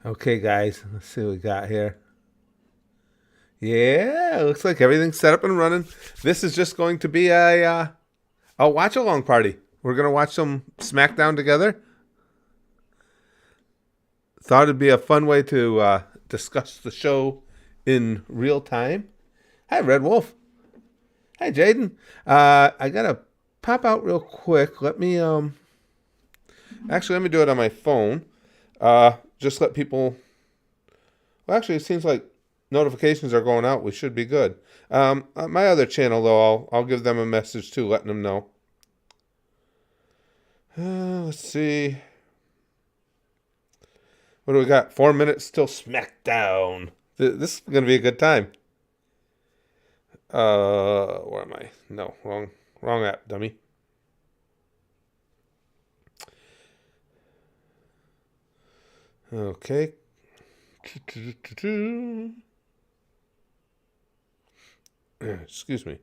Okay, guys, let's see what we got here. Yeah, looks like everything's set up and running. This is just going to be a watch along party. We're gonna watch some Smackdown together. Thought it'd be a fun way to discuss the show in real time. Hi, Red Wolf. Hi, Jaden. I gotta pop out real quick. Let me actually let me do it on my phone. Just let people. Well, actually, it seems like notifications are going out. We should be good. My other channel, though, I'll give them a message too, letting them know. Let's see. What do we got? 4 minutes till Smackdown. This is gonna be a good time. Where am I? No, wrong app, dummy. Okay. Excuse me.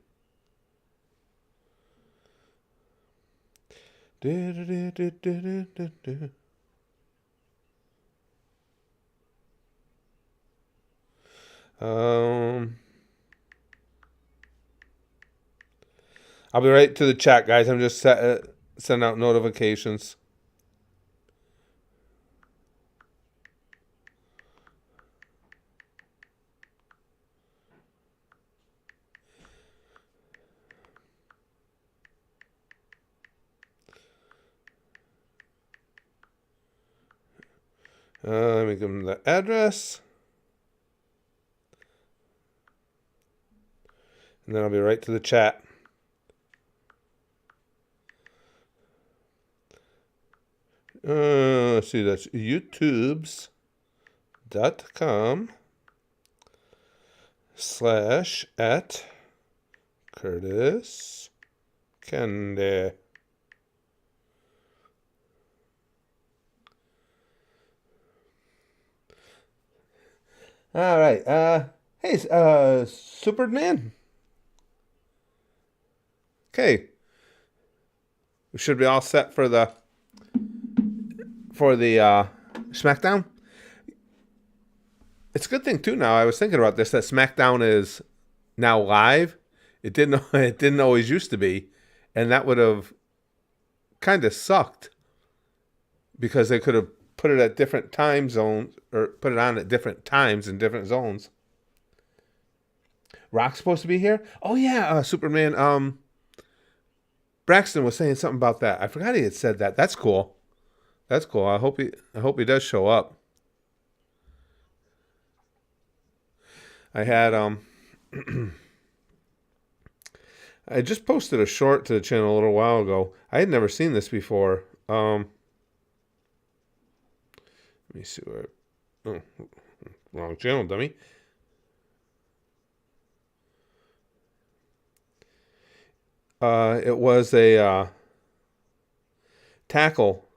I'll be right to the chat, guys. I'm just sending out notifications. Let me give them the address. And then I'll be right to the chat. Let's see, that's youtubes.com/@Curtis Candy. All right. Hey, Superman. Okay. We should be all set for the SmackDown. It's a good thing too. Now I was thinking about this, that SmackDown is now live. It didn't always used to be, and that would have kind of sucked because they could have put it at different time zones or put it on at different times in different zones. Rock's supposed to be here. Oh yeah, Superman. Braxton was saying something about that. I forgot he had said that. That's cool. That's cool. I hope he does show up. I had I just posted a short to the channel a little while ago. I had never seen this before. Let me see where. Oh, wrong channel, dummy. It was a tackle.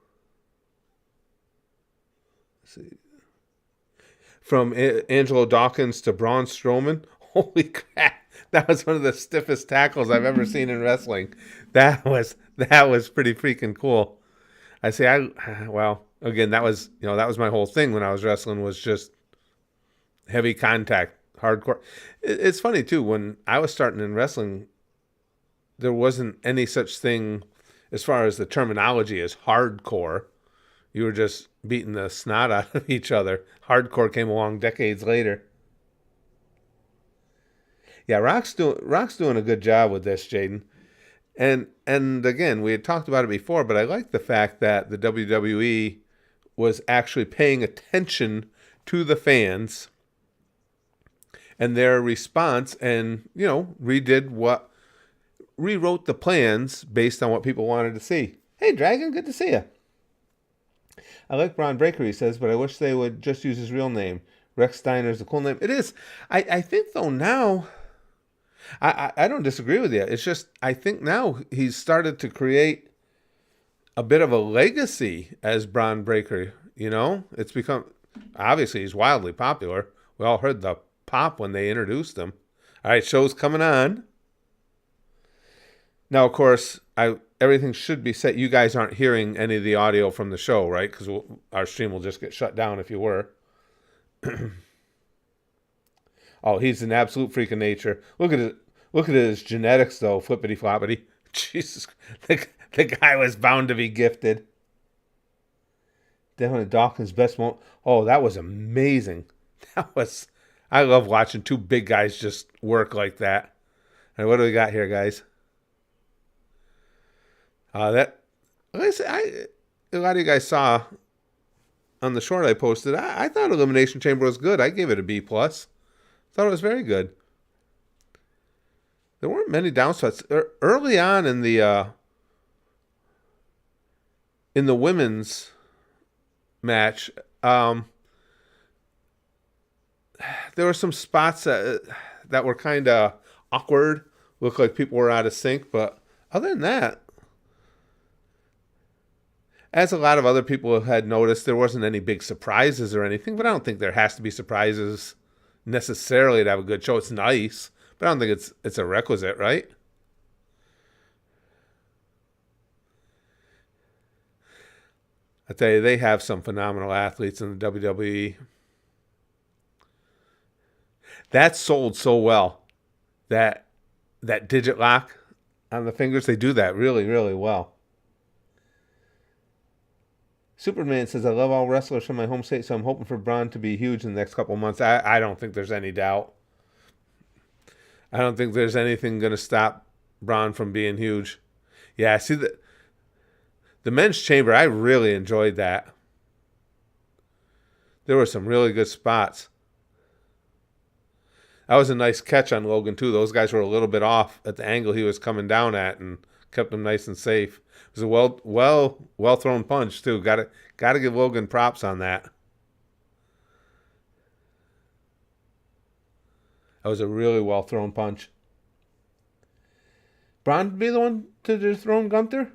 Let's see. From Angelo Dawkins to Braun Strowman. Holy crap. That was one of the stiffest tackles I've ever seen in wrestling. That was pretty freaking cool. Well, again, that was my whole thing when I was wrestling, was just heavy contact, hardcore. It's funny too, when I was starting in wrestling, there wasn't any such thing as far as the terminology as hardcore. You were just beating the snot out of each other. Hardcore came along decades later. Yeah, Rock's doing a good job with this, Jaden. And again, we had talked about it before, but I like the fact that the WWE was actually paying attention to the fans and their response, and rewrote the plans based on what people wanted to see. Hey, Dragon, good to see you. I like Braun Breaker, he says, but I wish they would just use his real name. Rex Steiner's a cool name. It is. I think, though, now, I don't disagree with you. It's just, I think now he's started to create a bit of a legacy as Braun Breaker. It's become, obviously, he's wildly popular. We all heard the pop when they introduced him. All right, show's coming on. Now, of course, I everything should be set. You guys aren't hearing any of the audio from the show, right? Because our stream will just get shut down if you were. Oh, he's an absolute freak of nature. Look at it. Look at his genetics, though. Flippity floppity. Jesus, the guy was bound to be gifted. Definitely Dawkins' best moment. Oh, that was amazing. That was. I love watching two big guys just work like that. And what do we got here, guys? That. Like I said, a lot of you guys saw on the short I posted. I thought Elimination Chamber was good. I gave it a B plus. Thought it was very good. There weren't many downsides early on in the women's match. There were some spots that were kind of awkward. Looked like people were out of sync, but other than that, as a lot of other people had noticed, there wasn't any big surprises or anything. But I don't think there has to be surprises necessarily to have a good show. It's nice, but I don't think it's a requisite, right? I tell you, they have some phenomenal athletes in the WWE. That sold so well. That digit lock on the fingers, they do that really, really well. Superman says, I love all wrestlers from my home state, so I'm hoping for Braun to be huge in the next couple of months. I don't think there's any doubt. I don't think there's anything going to stop Braun from being huge. Yeah, see, the men's chamber, I really enjoyed that. There were some really good spots. That was a nice catch on Logan, too. Those guys were a little bit off at the angle he was coming down at and kept him nice and safe. It was a well thrown punch, too. Got to give Logan props on that. That was a really well thrown punch. Braun be the one to dethrone Gunther?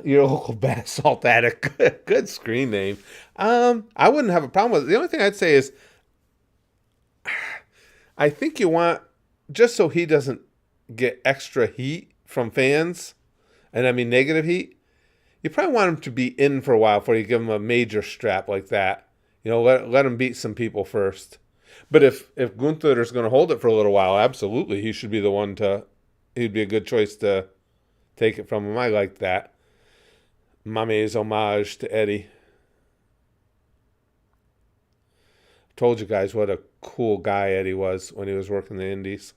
Your local bath salt addict. Good screen name. I wouldn't have a problem with it. The only thing I'd say is I think you want, just so he doesn't get extra heat from fans, and I mean negative heat, you probably want him to be in for a while before you give him a major strap like that. You know, let him beat some people first. But if Gunther is going to hold it for a little while, absolutely, he should be the one he'd be a good choice to take it from him. I like that. Mame's homage to Eddie. Told you guys what a cool guy Eddie was when he was working the indies.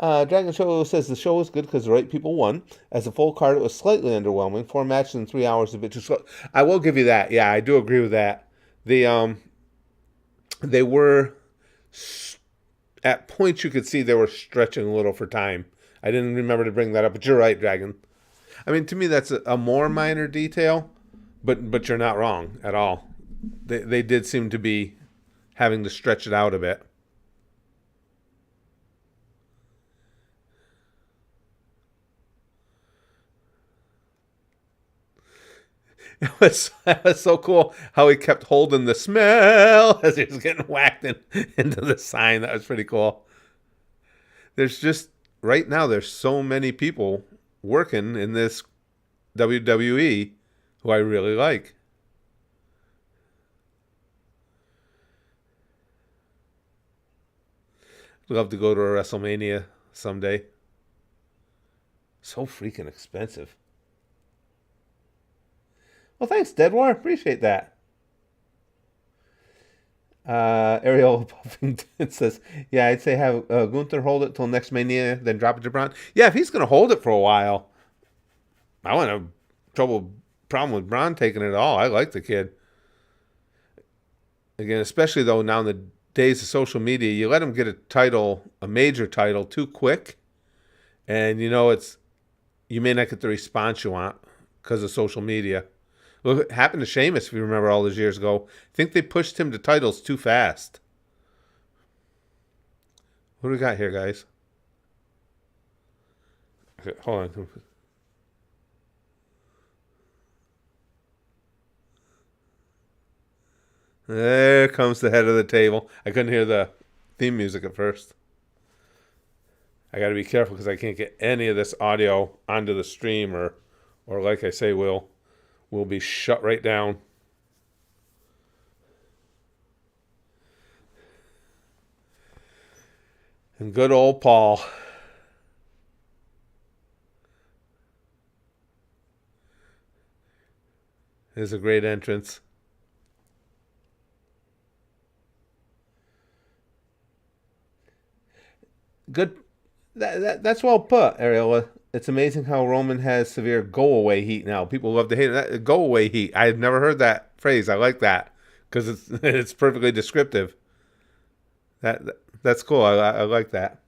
Dragon Show says the show was good because the right people won. As a full card, it was slightly underwhelming. 4 matches in 3 hours, a bit too slow. I will give you that. Yeah, I do agree with that. They were, at points you could see they were stretching a little for time. I didn't remember to bring that up, but you're right, Dragon. I mean, to me, that's a more minor detail, but you're not wrong at all. They did seem to be having to stretch it out a bit. That was so cool how he kept holding the smell as he was getting whacked into the sign. That was pretty cool. There's just, right now, there's so many people working in this WWE who I really like. I'd love to go to a WrestleMania someday. So freaking expensive. Well, thanks, Dead War. Appreciate that. Ariel Puffington says, yeah, I'd say have Gunther hold it till next Mania, then drop it to Braun. Yeah, if he's going to hold it for a while, I wouldn't have problem with Braun taking it all. I like the kid. Again, especially though now in the days of social media, you let him get a major title too quick, and you may not get the response you want because of social media. Look, it happened to Sheamus, if you remember all those years ago. I think they pushed him to titles too fast. What do we got here, guys? Okay, hold on. There comes the head of the table. I couldn't hear the theme music at first. I got to be careful because I can't get any of this audio onto the stream, or like I say, will be shut right down. And good old Paul. Is a great entrance. Good. That's well put, Ariel. It's amazing how Roman has severe go-away heat now. People love to hate it. Go-away heat. I've never heard that phrase. I like that because it's perfectly descriptive. That that's cool. I like that.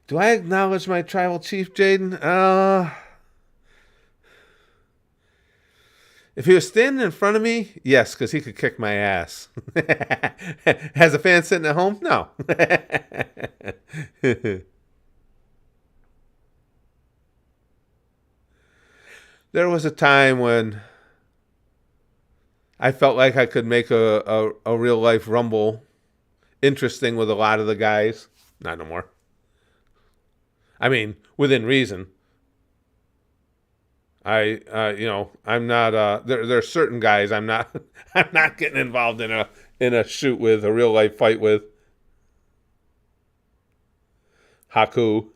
Do I acknowledge my tribal chief, Jaden? If he was standing in front of me, yes, because he could kick my ass. As a fan sitting at home, no. There was a time when I felt like I could make a real life Rumble interesting with a lot of the guys. Not no more. I mean, within reason. I'm not. There are certain guys I'm not. I'm not getting involved in a shoot with, a real life fight with. Haku.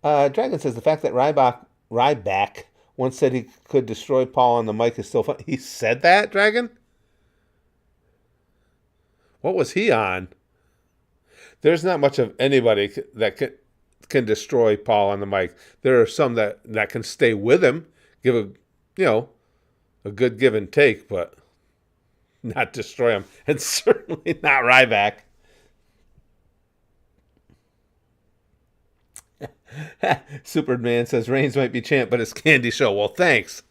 Dragon says the fact that Ryback once said he could destroy Paul on the mic is still fun. He said that, Dragon? What was he on? There's not much of anybody that can destroy Paul on the mic. There are some that can stay with him, give a good give and take, but not destroy him, and certainly not Ryback. Superman says Reigns might be champ, but it's Candy Show. Well, thanks.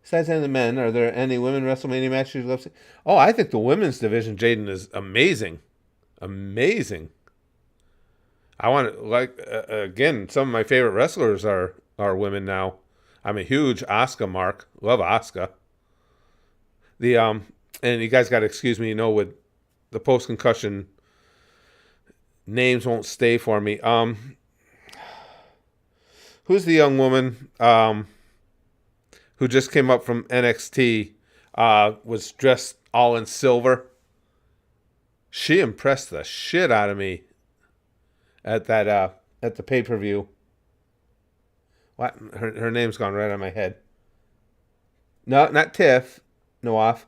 Besides any of the men, are there any women WrestleMania matches you love? Oh, I think the women's division, Jaden, is amazing. Amazing. I want to, again, some of my favorite wrestlers are women now. I'm a huge Asuka mark. Love Asuka. And you guys got to excuse me, with the post-concussion, names won't stay for me. Who's the young woman who just came up from NXT, was dressed all in silver? She impressed the shit out of me at the pay-per-view. What? Her name's gone right out of my head. No, not Tiff. No off.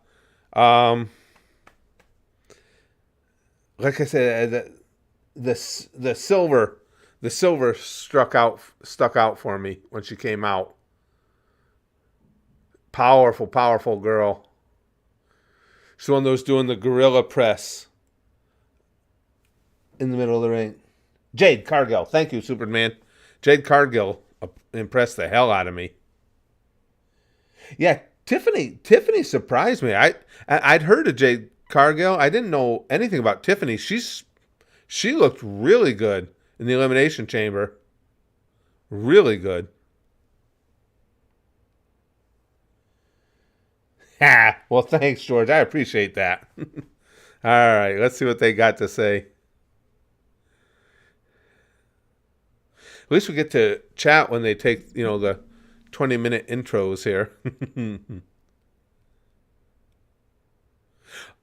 Like I said, the silver stuck out for me when she came out. Powerful girl. She's the one that was doing the gorilla press in the middle of the ring. Jade Cargill. Thank you, Superman. Jade Cargill impressed the hell out of me. Yeah, Tiffany surprised me. I'd heard of Jade Cargill. I didn't know anything about Tiffany. She looked really good in the Elimination Chamber. Really good. Well, thanks, George. I appreciate that. All right, let's see what they got to say. At least we get to chat when they take, the 20-minute intros here.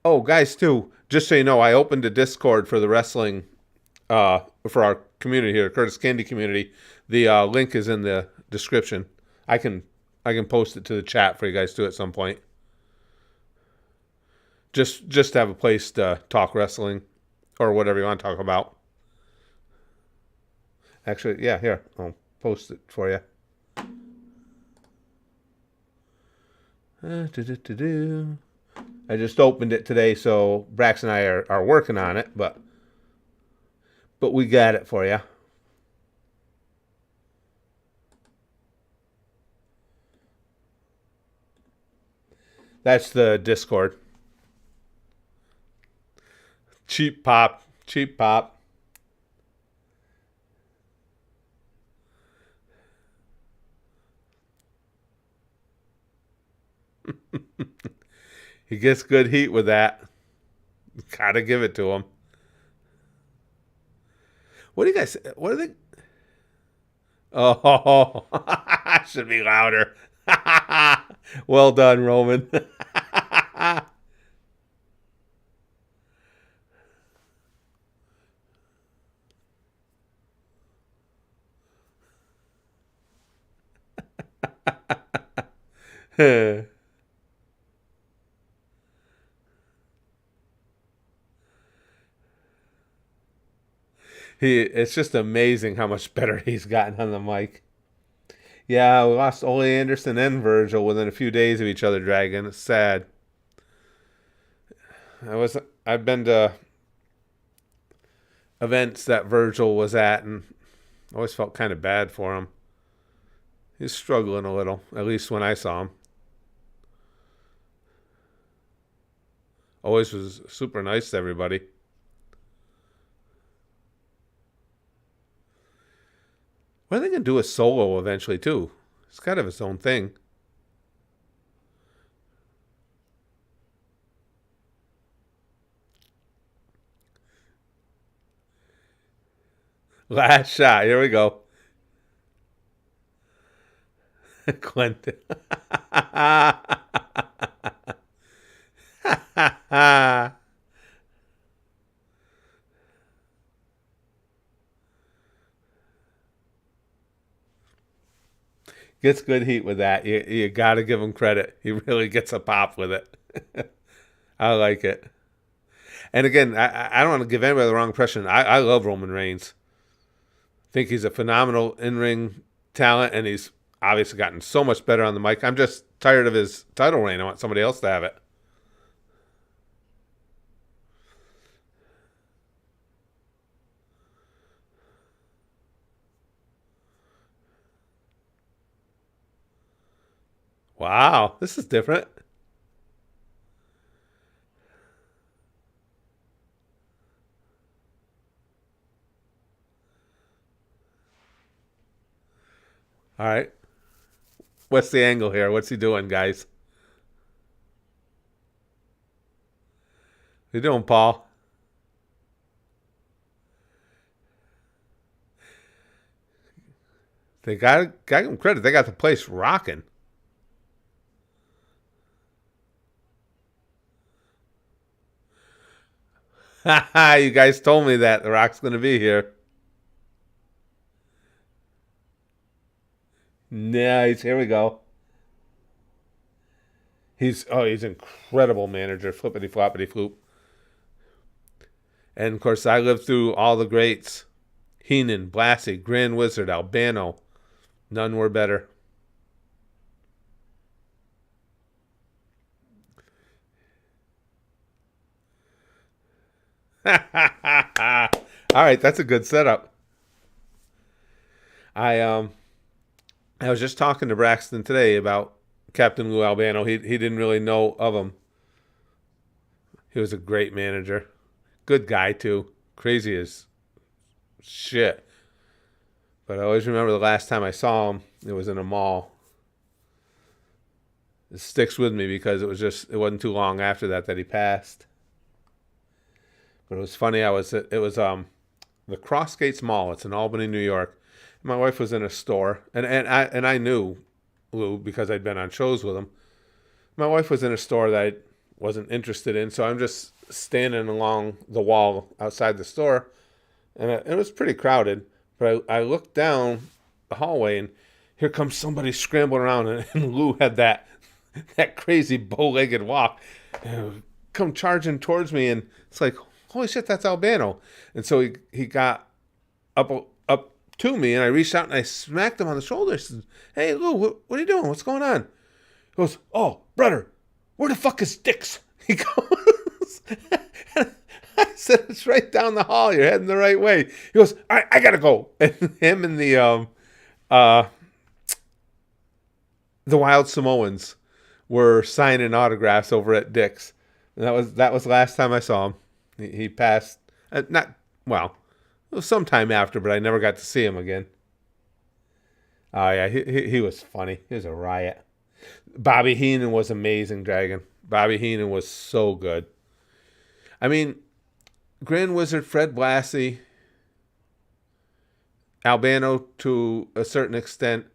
Oh, guys, too, just so you know, I opened a Discord for the wrestling, for our community here, Curtis Candy community. The link is in the description. I can post it to the chat for you guys too at some point. Just to have a place to talk wrestling or whatever you want to talk about. Actually, yeah, here, I'll post it for you. I just opened it today, so Brax and I are working on it, but we got it for you. That's the Discord. Cheap pop. He gets good heat with that. Gotta give it to him. What do you guys? What are they? Oh, should be louder. Well done, Roman. It's just amazing how much better he's gotten on the mic. Yeah, we lost Ole Anderson and Virgil within a few days of each other dragging. It's sad. I've been to events that Virgil was at, and I always felt kind of bad for him. He's struggling a little, at least when I saw him. Always was super nice to everybody. What are they going to do with Solo eventually, too? It's kind of its own thing. Last shot. Here we go. Clinton. Gets good heat with that. You got to give him credit. He really gets a pop with it. I like it. And again, I don't want to give anybody the wrong impression. I love Roman Reigns. Think he's a phenomenal in-ring talent, and he's obviously gotten so much better on the mic. I'm just tired of his title reign. I want somebody else to have it. Wow, this is different. All right. What's the angle here? What's he doing, guys? What you doing, Paul? They got him credit. They got the place rocking. You guys told me that The Rock's going to be here. Nice. Here we go. He's incredible manager. Flippity floppity floop. And of course, I lived through all the greats: Heenan, Blassie, Grand Wizard, Albano. None were better. All right, that's a good setup. I um I was just talking to Braxton today about Captain Lou Albano. He didn't really know of him. He was a great manager. Good guy too. Crazy as shit. But I always remember the last time I saw him, it was in a mall. It sticks with me because it wasn't too long after that he passed. But it was funny. It was the Crossgates Mall. It's in Albany, New York. My wife was in a store, and I knew Lou because I'd been on shows with him. My wife was in a store that I wasn't interested in, so I'm just standing along the wall outside the store, and it was pretty crowded. But I looked down the hallway, and here comes somebody scrambling around, and Lou had that crazy bow-legged walk, and come charging towards me, and it's like, holy shit, that's Albano. And so he got up to me, and I reached out and I smacked him on the shoulder. I said, hey, Lou, what are you doing? What's going on? He goes, oh, brother, where the fuck is Dick's? He goes, I said, it's right down the hall. You're heading the right way. He goes, all right, I got to go. And him and the Wild Samoans were signing autographs over at Dick's. And that was the last time I saw him. He passed, not, well, it was sometime after, but I never got to see him again. Oh, yeah, he was funny. He was a riot. Bobby Heenan was amazing, Dragon. Bobby Heenan was so good. I mean, Grand Wizard Fred Blassie, Albano to a certain extent,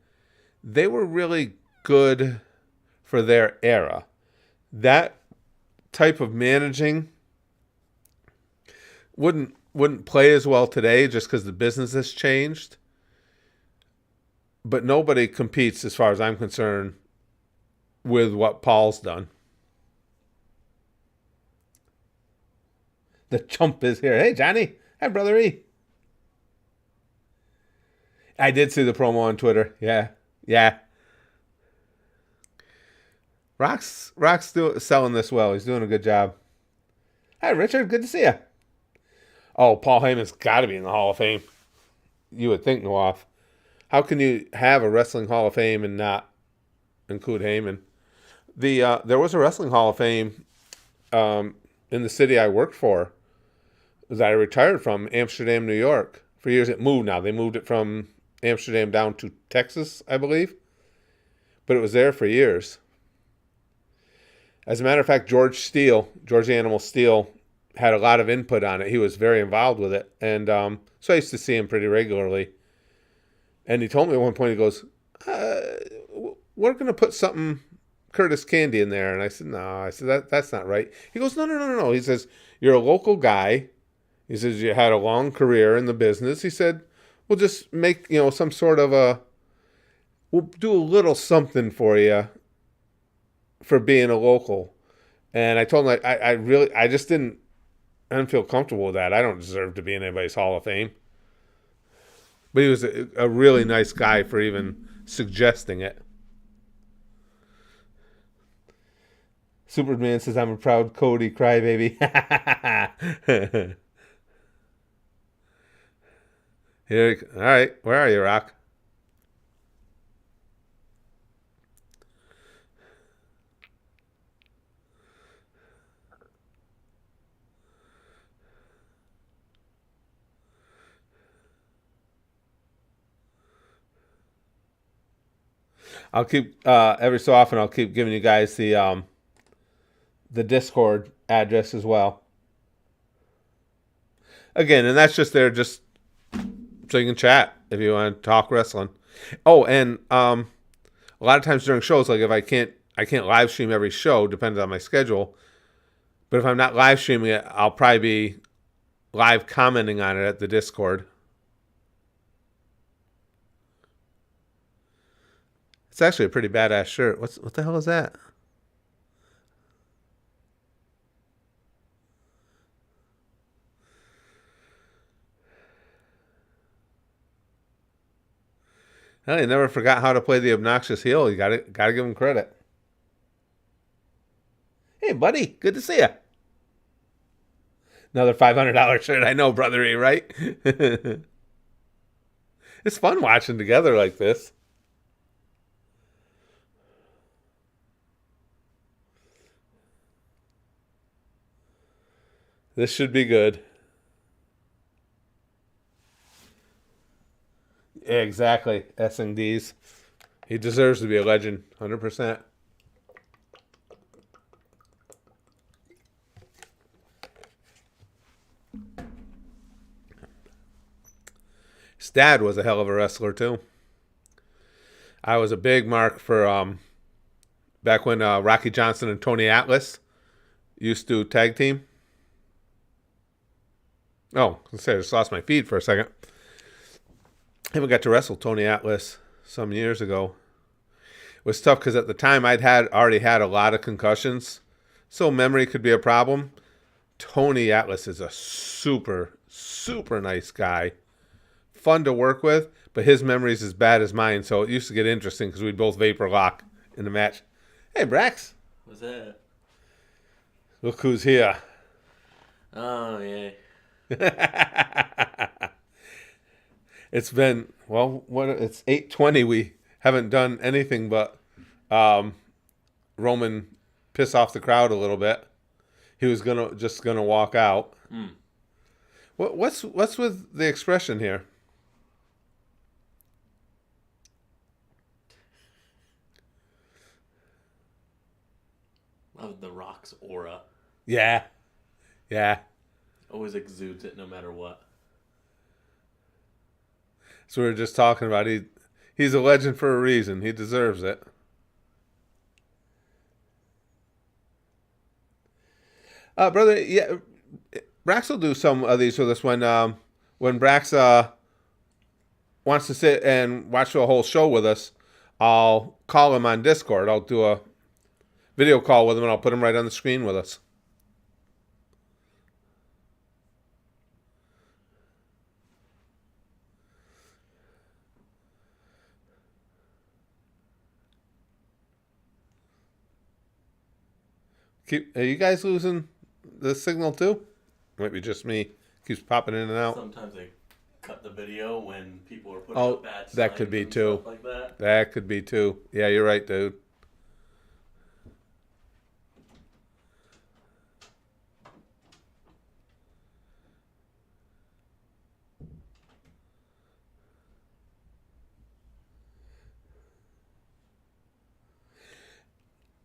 they were really good for their era. That type of managing wouldn't play as well today just because the business has changed. But nobody competes, as far as I'm concerned, with what Paul's done. The chump is here. Hey, Johnny. Hi, Brother E. I did see the promo on Twitter. Yeah. Rock's selling this well. He's doing a good job. Hi, Richard. Good to see you. Oh, Paul Heyman's got to be in the Hall of Fame. You would think, Noaf. How can you have a Wrestling Hall of Fame and not include Heyman? There was a Wrestling Hall of Fame in the city I worked for that I retired from, Amsterdam, New York. For years it moved now. They moved it from Amsterdam down to Texas, I believe. But it was there for years. As a matter of fact, George the Animal Steele, had a lot of input on it. He was very involved with it. And so I used to see him pretty regularly. And he told me at one point, he goes, we're going to put something, Curtis Candy, in there. And I said, no. I said, that's not right. He goes, no. He says, you're a local guy. He says, you had a long career in the business. He said, we'll just make, some sort of we'll do a little something for you for being a local. And I told him, I just didn't feel comfortable with that. I don't deserve to be in anybody's Hall of Fame. But he was a really nice guy for even suggesting it. Superman says, I'm a proud Cody crybaby. All right, where are you, Rock? I'll keep every so often. I'll keep giving you guys the Discord address as well. Again, and that's just there just so you can chat if you want to talk wrestling. Oh, and a lot of times during shows, like if I can't live stream every show, depends on my schedule. But if I'm not live streaming it, I'll probably be live commenting on it at the Discord. It's actually a pretty badass shirt. What the hell is that? Hell, he never forgot how to play the obnoxious heel. You gotta give him credit. Hey, buddy, good to see you. Another $500 shirt. I know, Brother E, right? It's fun watching together like this. This should be good. Exactly. S&Ds. He deserves to be a legend. 100%. His dad was a hell of a wrestler, too. I was a big mark for back when Rocky Johnson and Tony Atlas used to tag team. Oh, I just lost my feed for a second. I even got to wrestle Tony Atlas some years ago. It was tough because at the time I'd already had a lot of concussions, so memory could be a problem. Tony Atlas is a super, super nice guy. Fun to work with, but his memory's as bad as mine, so it used to get interesting because we'd both vapor lock in the match. Hey, Brax. What's that? Look who's here. Oh, yeah. It's been, it's 8:20. We haven't done anything but Roman piss off the crowd a little bit. He was just gonna walk out. What's with the expression here? of The Rock's aura. Yeah. Yeah. Always exudes it no matter what. So we were just talking about he's a legend for a reason. He deserves it. Brother, yeah, Brax will do some of these with us when Brax wants to sit and watch the whole show with us. I'll call him on Discord. I'll do a video call with him and I'll put him right on the screen with us. Are you guys losing the signal too? Might be just me. Keeps popping in and out. Sometimes they cut the video when people are putting Oh, up bad that could signs be and too. stuff like that. That could be too. Yeah, you're right, dude.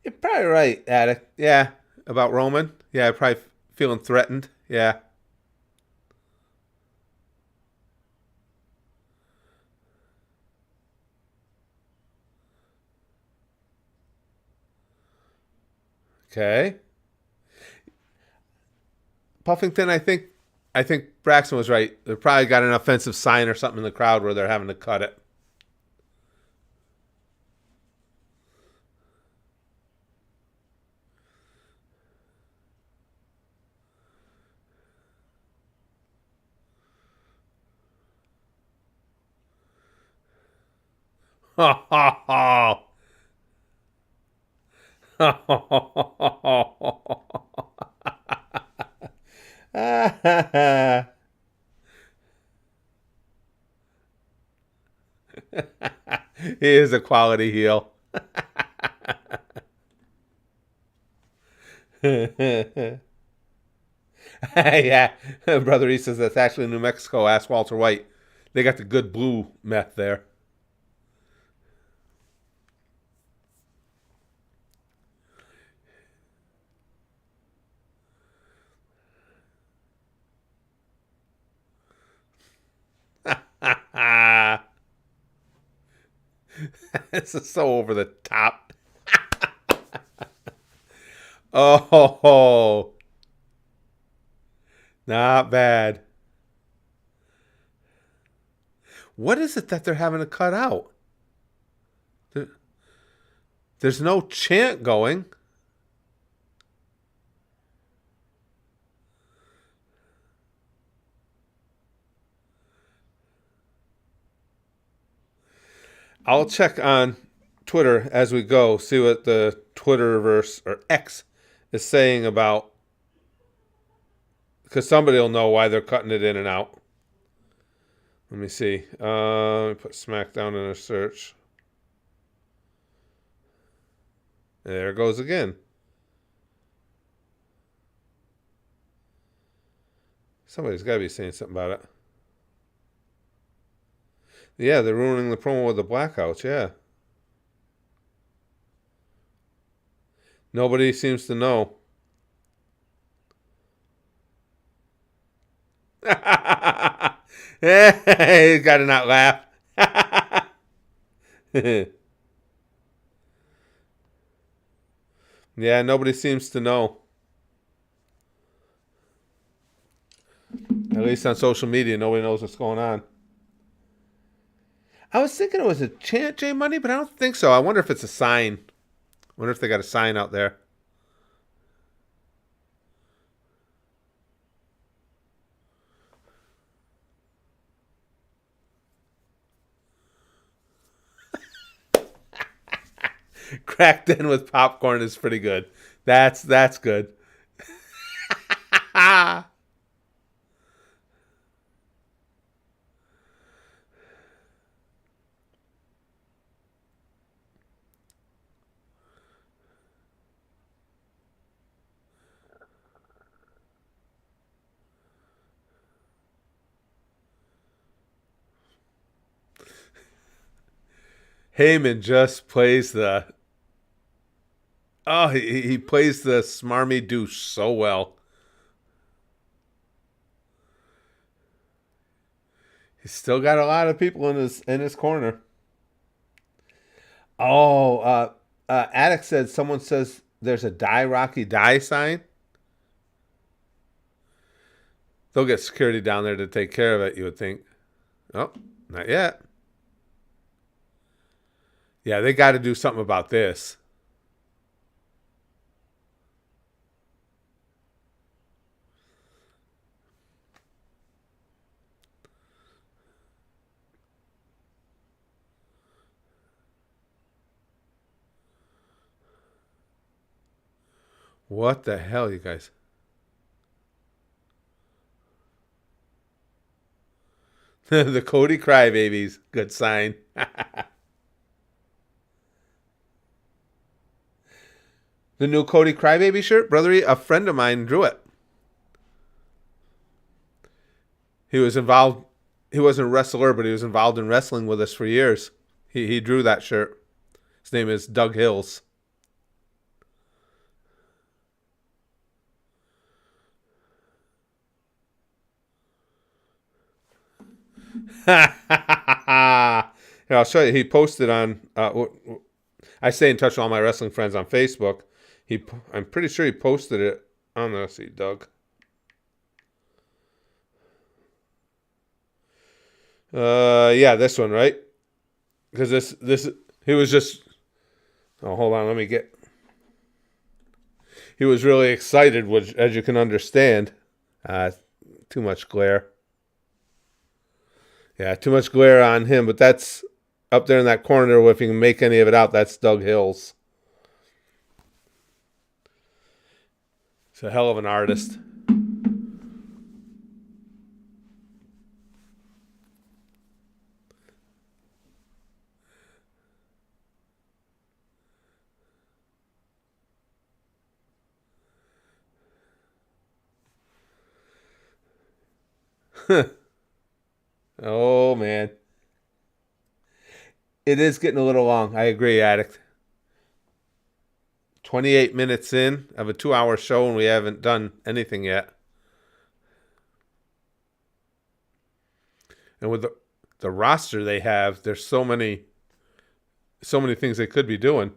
You're probably right, Attic. Yeah, about Roman. Yeah, probably feeling threatened. Yeah. Okay. Puffington, I think Braxton was right. They probably got an offensive sign or something in the crowd where they're having to cut it. Ha ha ha. He is a quality heel. Yeah, brother, he says that's actually New Mexico. Ask Walter White. They got the good blue meth there. This is so over the top. Oh, not bad. What is it that they're having to cut out? There's no chant going. I'll check on Twitter as we go, see what the Twitterverse or X is saying about, because somebody will know why they're cutting it in and out. Let me see. Let me put Smackdown in a search. There it goes again. Somebody's got to be saying something about it. Yeah, they're ruining the promo with the blackouts, yeah. Nobody seems to know. Hey, got to not laugh. Yeah, nobody seems to know. At least on social media, nobody knows what's going on. I was thinking it was a chant, J Money, but I don't think so. I wonder if it's a sign. I wonder if they got a sign out there. Cracked in with popcorn is pretty good. That's good. Heyman just plays the Oh, he plays the smarmy douche so well. He's still got a lot of people in his corner. Oh, Attic said someone says there's a die Rocky die sign. They'll get security down there to take care of it, you would think. Oh, not yet. Yeah, they got to do something about this. What the hell, you guys? The Cody Crybabies. Good sign. The new Cody Crybaby shirt, brother, a friend of mine drew it. He was involved. He wasn't a wrestler, but he was involved in wrestling with us for years. He drew that shirt. His name is Doug Hills. Here, I'll show you. He posted on. I stay in touch with all my wrestling friends on Facebook. I'm pretty sure he posted it on. Let's see, Doug. Yeah, this one, right? Because this he was just. Oh, hold on. Let me get. He was really excited, which, as you can understand, too much glare. Yeah, too much glare on him, but that's up there in that corner. If you can make any of it out, that's Doug Hills. He's a hell of an artist. Oh, man. It is getting a little long. I agree, Addict. 28 minutes in of a 2-hour show, and we haven't done anything yet. And with the roster they have, there's so many things they could be doing.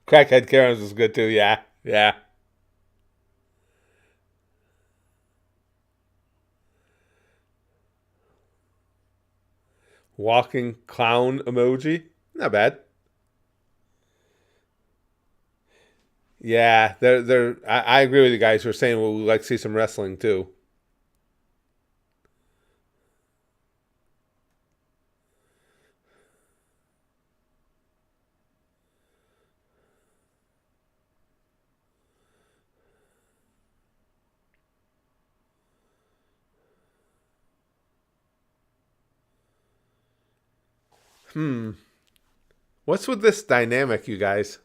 Crackhead Karen's was good too. Yeah, yeah. Walking clown emoji. Not bad. Yeah, they're. I agree with you guys who are saying well, we'd like to see some wrestling too. What's with this dynamic, you guys?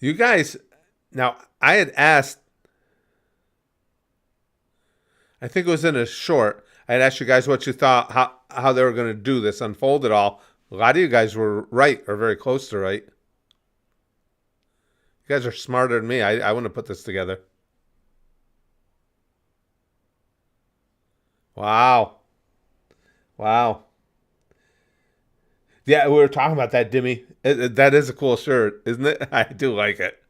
You guys, now I had asked, I think it was in a short, I had asked you guys what you thought, how they were going to do this, unfold it all. A lot of you guys were right, or very close to right. You guys are smarter than me. I want to put this together. Wow. Wow. Yeah, we were talking about that, Dimmy. That is a cool shirt, isn't it? I do like it.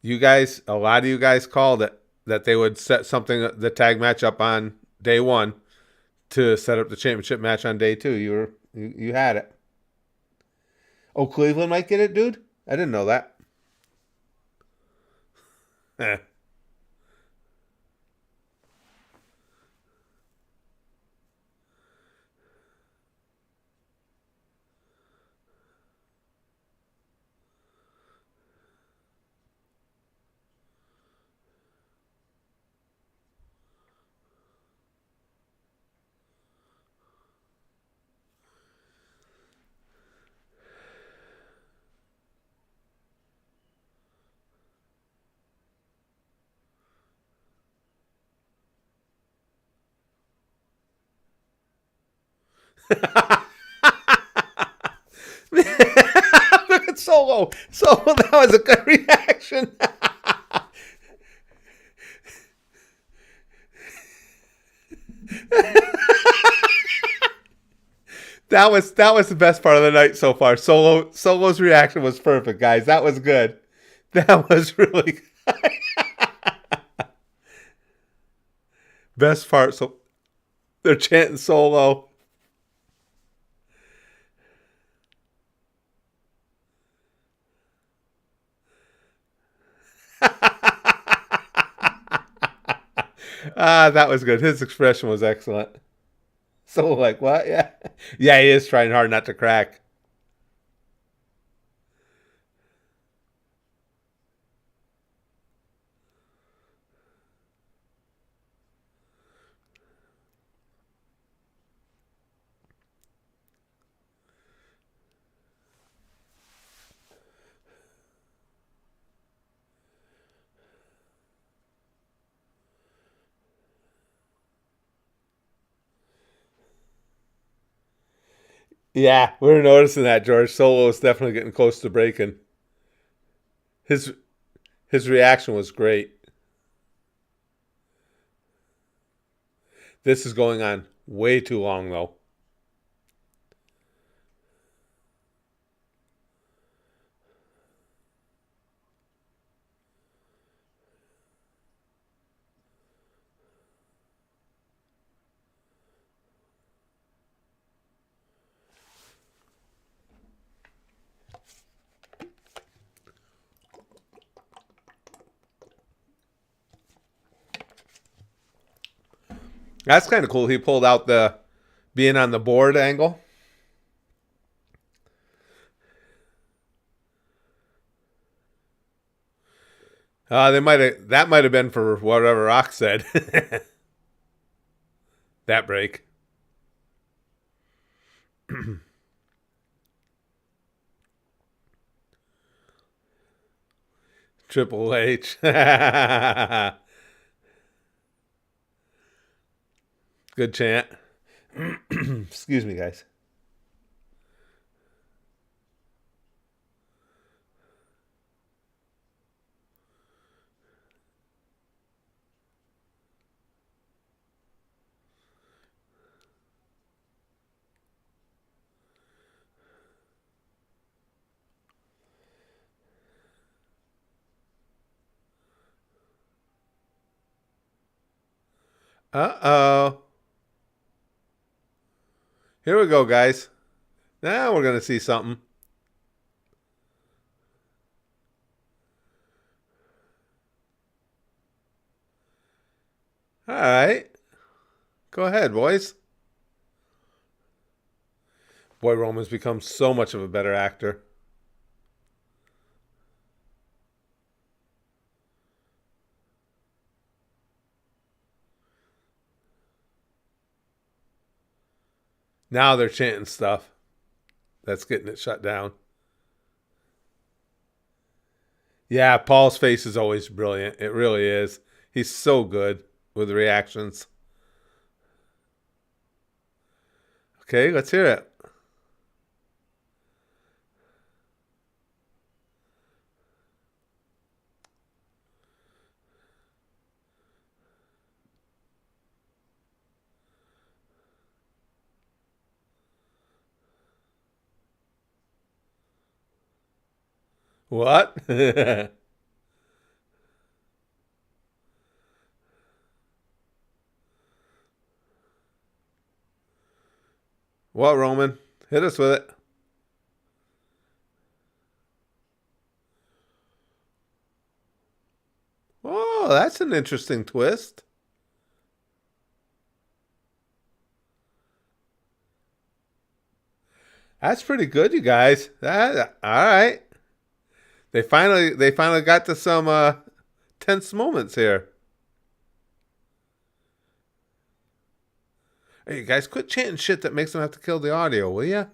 You guys, a lot of you guys called it. that they would set something, the tag match up on day one to set up the championship match on day two. You had it. Oh, Cleveland might get it, dude? I didn't know that. Eh. Look at Solo. Solo, that was a good reaction. That was the best part of the night so far. Solo's reaction was perfect, guys. That was good. That was really good. Best part. So they're chanting Solo. That was good. His expression was excellent. So like, what? Yeah, yeah. He is trying hard not to crack. Yeah, we're noticing that George Solo is definitely getting close to breaking. His his reaction was great. This is going on way too long though. That's kind of cool. He pulled out the being on the board angle. They might have that might have been for whatever Rock said. That break. Triple H. Good chant. Excuse me, guys. Uh-oh. Here we go, guys. Now we're going to see something. All right. Go ahead, boys. Boy, Roman's become so much of a better actor. Now they're chanting stuff. That's getting it shut down. Yeah, Paul's face is always brilliant. It really is. He's so good with reactions. Okay, let's hear it. What? What, Roman? Hit us with it. Oh, that's an interesting twist. That's pretty good, you guys. All right. They finally got to some tense moments here. Hey, you guys, quit chanting shit that makes them have to kill the audio, will ya?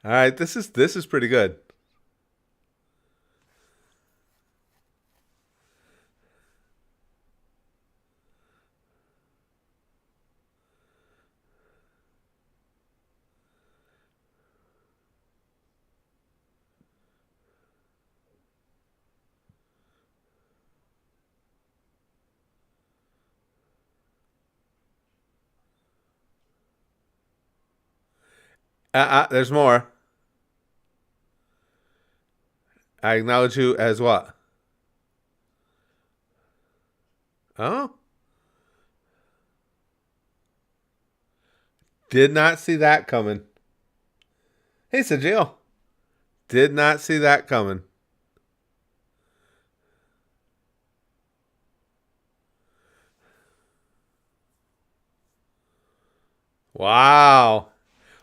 All right, this is pretty good. There's more. I acknowledge you as what? Oh, did not see that coming. Hey, Sajil. Did not see that coming. Wow.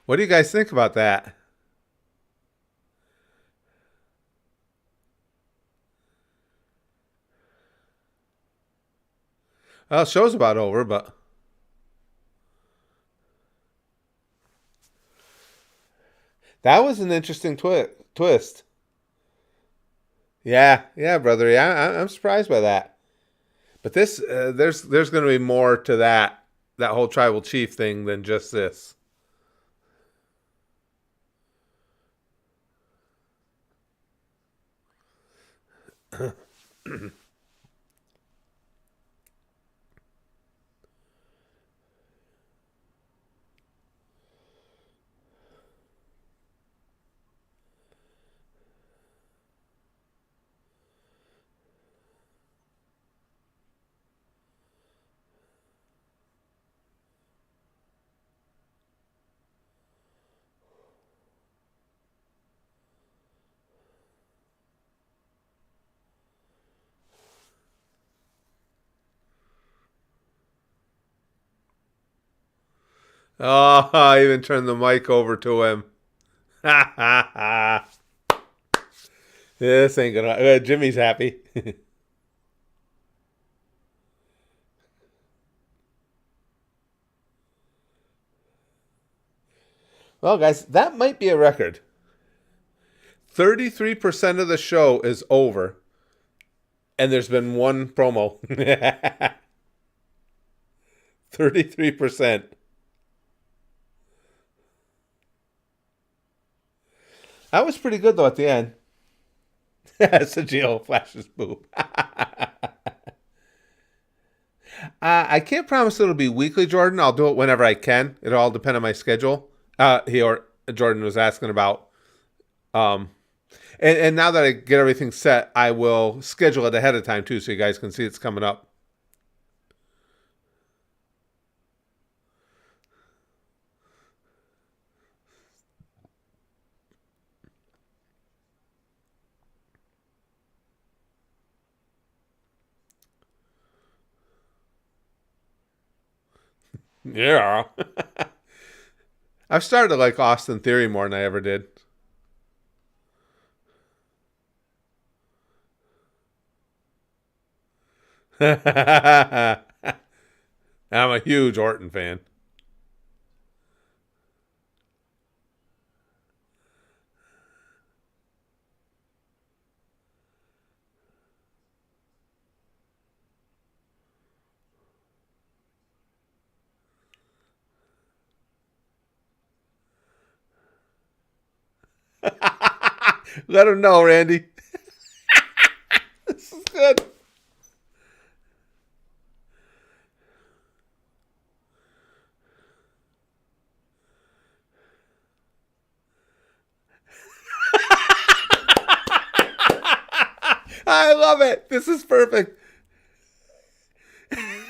What do you guys think about that? Well, show's about over, but that was an interesting twist. Yeah, brother. Yeah, I'm surprised by that. But this, there's going to be more to that whole tribal chief thing than just this. Oh, I even turned the mic over to him. Ha ha ha. This ain't gonna. Jimmy's happy. Well, guys, that might be a record. 33% of the show is over, and there's been one promo. 33%. That was pretty good, though, at the end. Sajil flashes boob. I can't promise it'll be weekly, Jordan. I'll do it whenever I can. It'll all depend on my schedule. Jordan was asking about. And now that I get everything set, I will schedule it ahead of time too, so you guys can see it's coming up. Yeah. I've started to like Austin Theory more than I ever did. I'm a huge Orton fan. Let him know, Randy. This is good. I love it. This is perfect.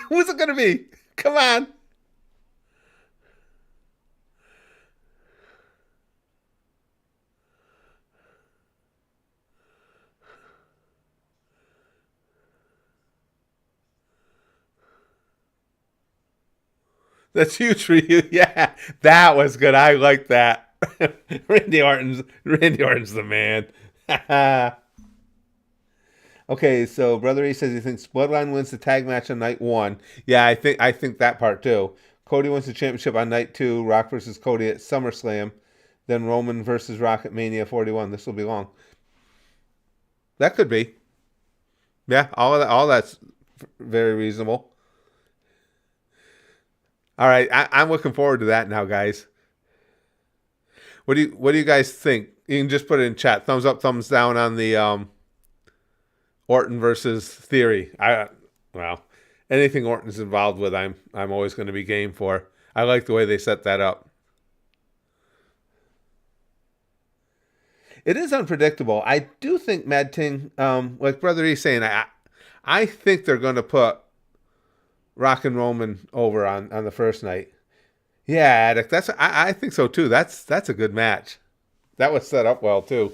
Who's it going to be? Come on. That's huge for you. Yeah, that was good. I like that. Randy Orton's the man. Okay, so Brother E says he thinks Bloodline wins the tag match on night 1. Yeah, I think that part too. Cody wins the championship on night 2. Rock versus Cody at SummerSlam. Then Roman versus Rock at Mania 41. This will be long. That could be. Yeah, all that's very reasonable. All right, I'm looking forward to that now, guys. What do you guys think? You can just put it in chat. Thumbs up, thumbs down on the Orton versus Theory. Well, anything Orton's involved with, I'm always going to be game for. I like the way they set that up. It is unpredictable. I do think Mad Ting, like Brother E's saying, I think they're going to put Rock and Roman over on the first night. Yeah, Attic. I think so too. That's a good match. That was set up well too.